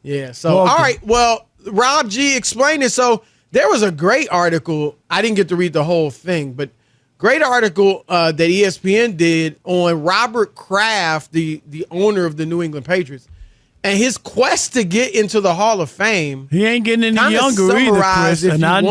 Yeah. So, all right. Well, Rob G, explain it. So there was a great article. I didn't get to read the whole thing, but great article that ESPN did on Robert Kraft, the owner of the New England Patriots, and his quest to get into the Hall of Fame. He ain't getting any younger either, Chris. And I'm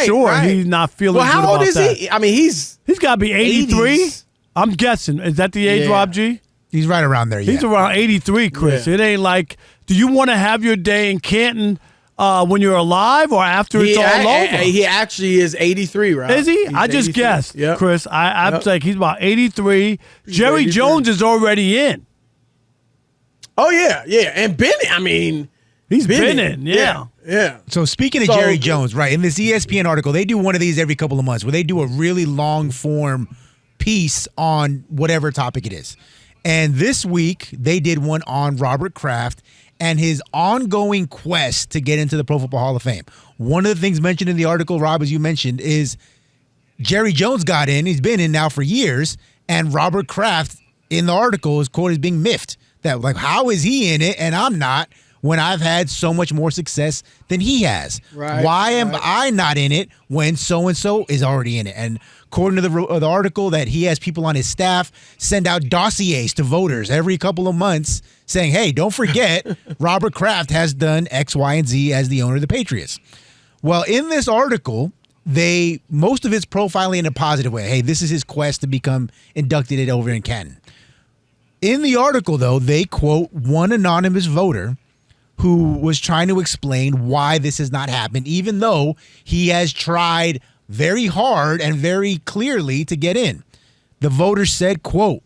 sure he's not feeling good about that. Well, how old is he? I mean, he's got to be 83. I'm guessing. Is that the age, Rob G? He's right around there, He's around 83, Chris. Yeah. It ain't like, do you want to have your day in Canton when you're alive or after it's all over? He actually is 83, right? Is he? I just guessed, Chris. I'm saying he's about 83. Jerry Jones is already in. Oh, yeah. And Bennett, he's been in, yeah. So speaking of Jerry Jones, right, in this ESPN article, they do one of these every couple of months where they do a really long form piece on whatever topic it is. And this week, they did one on Robert Kraft and his ongoing quest to get into the Pro Football Hall of Fame. One of the things mentioned in the article, Rob, as you mentioned, is Jerry Jones got in. He's been in now for years. And Robert Kraft, in the article, is quoted as being miffed. That, like, how is he in it and I'm not when I've had so much more success than he has? Right, Why am I not in it when so-and-so is already in it? And according to the article, that he has people on his staff send out dossiers to voters every couple of months saying, hey, don't forget, Robert Kraft has done X, Y, and Z as the owner of the Patriots. Well, in this article, most of it's profiling in a positive way. Hey, this is his quest to become inducted over in Canton. In the article, though, they quote one anonymous voter who was trying to explain why this has not happened, even though he has tried very hard and very clearly to get in. The voter said, quote,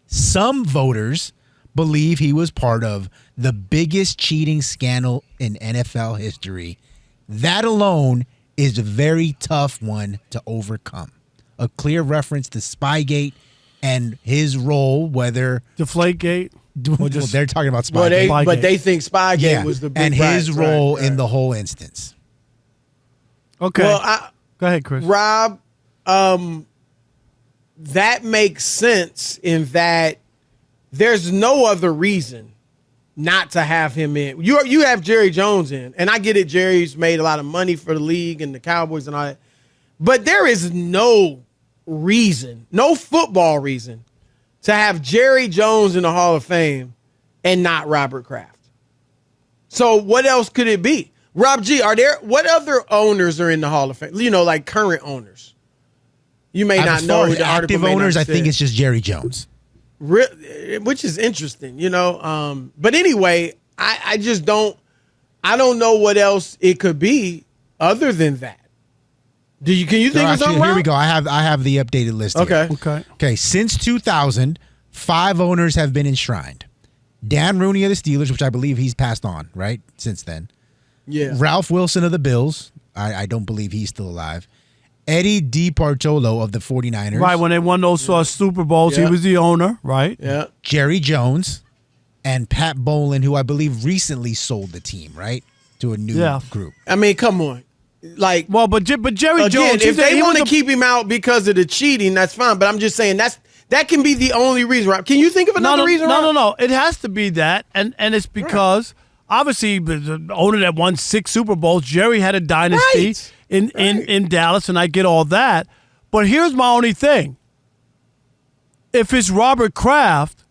some voters believe he was part of the biggest cheating scandal in NFL history. That alone is a very tough one to overcome. A clear reference to Spygate and his role, whether Deflategate. Well, they're talking about Spygate. But they think Spygate was the big and his role in the whole instance. Okay. Well, go ahead, Chris. Rob, that makes sense in that there's no other reason not to have him in. You have Jerry Jones in, and I get it. Jerry's made a lot of money for the league and the Cowboys and all that, but there is no reason, no football reason, to have Jerry Jones in the Hall of Fame and not Robert Kraft. So what else could it be? Rob G, what other owners are in the Hall of Fame? You know, like current owners. You may not know the active owners. I think it's just Jerry Jones, which is interesting. You know, but anyway, I just don't. I don't know what else it could be other than that. Can you think of something? Here we go. I have the updated list. Okay. Here. Okay. Since 2000, 5 owners have been enshrined. Dan Rooney of the Steelers, which I believe he's passed on, right? Since then. Yeah. Ralph Wilson of the Bills. I don't believe he's still alive. Eddie DiPartolo of the 49ers. Right, when they won those Super Bowls, he was the owner, right? Yeah. Jerry Jones and Pat Bowlen, who I believe recently sold the team, right? To a new group. I mean, come on. Like, well, but Jerry again, Jones, if they want to keep him out because of the cheating, that's fine. But I'm just saying that can be the only reason. Rob. Can you think of another reason? No. It has to be that, and it's because obviously the owner that won 6 Super Bowls, Jerry had a dynasty in Dallas, and I get all that. But here's my only thing: if it's Robert Kraft,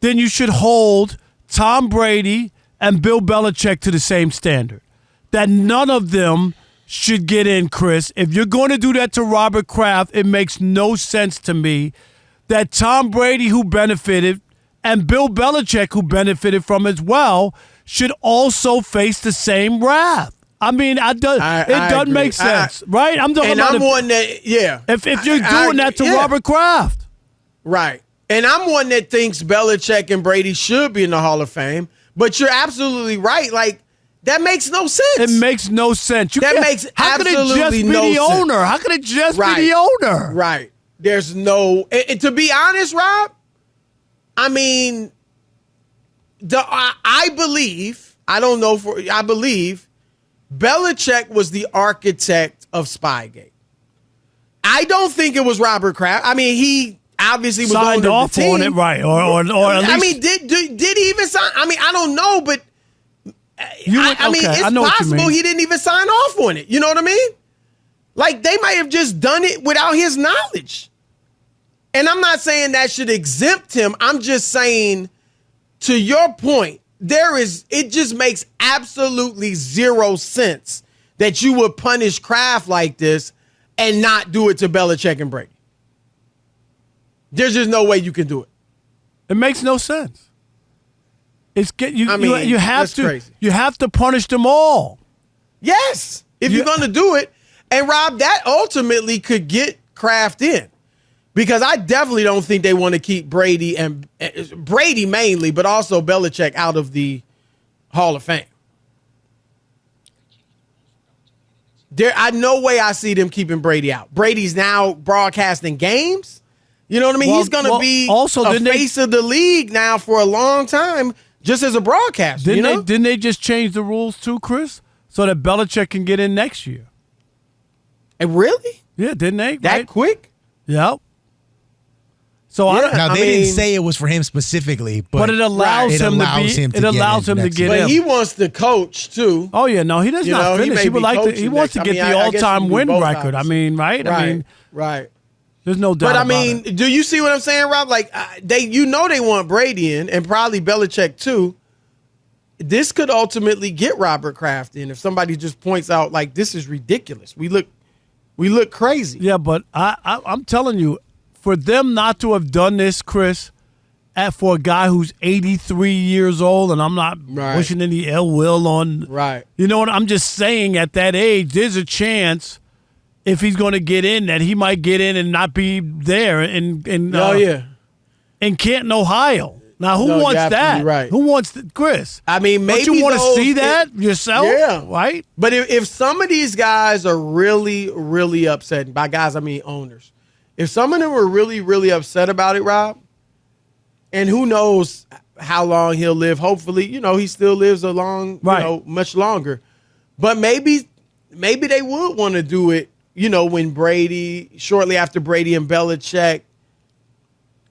then you should hold Tom Brady and Bill Belichick to the same standard. That none of them should get in, Chris. If you're going to do that to Robert Kraft, it makes no sense to me that Tom Brady, who benefited, and Bill Belichick, who benefited from as well, should also face the same wrath. I mean, it doesn't make sense, right? I'm talking about one that, If you're doing that to Robert Kraft. Right. And I'm one that thinks Belichick and Brady should be in the Hall of Fame, but you're absolutely right. Like, that makes no sense. It makes no sense. How could it just be the owner? How could it just be the owner? Right. There's no. And to be honest, Rob, I mean, I believe. I don't know I believe Belichick was the architect of Spygate. I don't think it was Robert Kraft. I mean, he obviously was signed off on it, right? Or at least, I mean, did he even sign? I mean, I don't know, but I mean, it's possible he didn't even sign off on it. You know what I mean? Like, they might have just done it without his knowledge. And I'm not saying that should exempt him. I'm just saying, to your point, it just makes absolutely zero sense that you would punish Kraft like this and not do it to Belichick and Brady. There's just no way you can do it. It makes no sense. You have to crazy. You have to punish them all. Yes, if you're going to do it. And Rob, that ultimately could get Kraft in, because I definitely don't think they want to keep Brady mainly, but also Belichick out of the Hall of Fame. No way I see them keeping Brady out. Brady's now broadcasting games. You know what I mean? He's going to be also a face of the league now for a long time, just as a broadcaster. Didn't they just change the rules too, Chris, so that Belichick can get in next year? And really? Yeah, didn't they? That quick? Yep. So they didn't say it was for him specifically, but it allows him to get in. But he wants to coach too. Oh yeah, no, he does not finish. He would like to. He wants to get the all-time win record. I mean, right? Right. There's no doubt. But I mean, do you see what I'm saying, Rob? Like they want Brady in, and probably Belichick too. This could ultimately get Robert Kraft in if somebody just points out, like, this is ridiculous. We look crazy. Yeah, but I'm telling you, for them not to have done this, Chris, for a guy who's 83 years old, and I'm not wishing any ill will on. Right. You know what? I'm just saying, at that age, there's a chance, if he's going to get in, that he might get in and not be there in Canton, Ohio. Now, who wants that? Right. Who wants Chris? I mean, maybe don't you want to see that yourself? Yeah. Right? But if some of these guys are really, really upset, and by guys I mean owners, if some of them were really, really upset about it, Rob, and who knows how long he'll live. Hopefully, he still lives much longer. But maybe they would want to do it, when shortly after Brady and Belichick,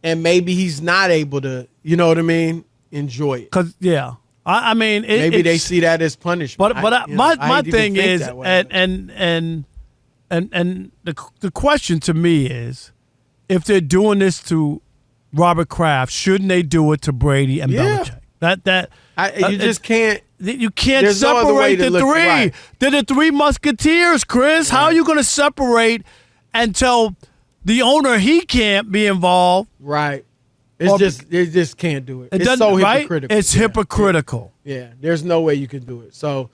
and maybe he's not able to, you know what I mean, enjoy it. Because, I mean, maybe they see that as punishment. But my thing is, and the question to me is, if they're doing this to Robert Kraft, shouldn't they do it to Brady and Belichick? You just can't. You can't There's no other way separate to the three. right. They're the three musketeers, Chris. Right. How are you going to separate and tell the owner he can't be involved? Right. They just can't do it. It's so hypocritical. It's hypocritical. Yeah. There's no way you can do it. So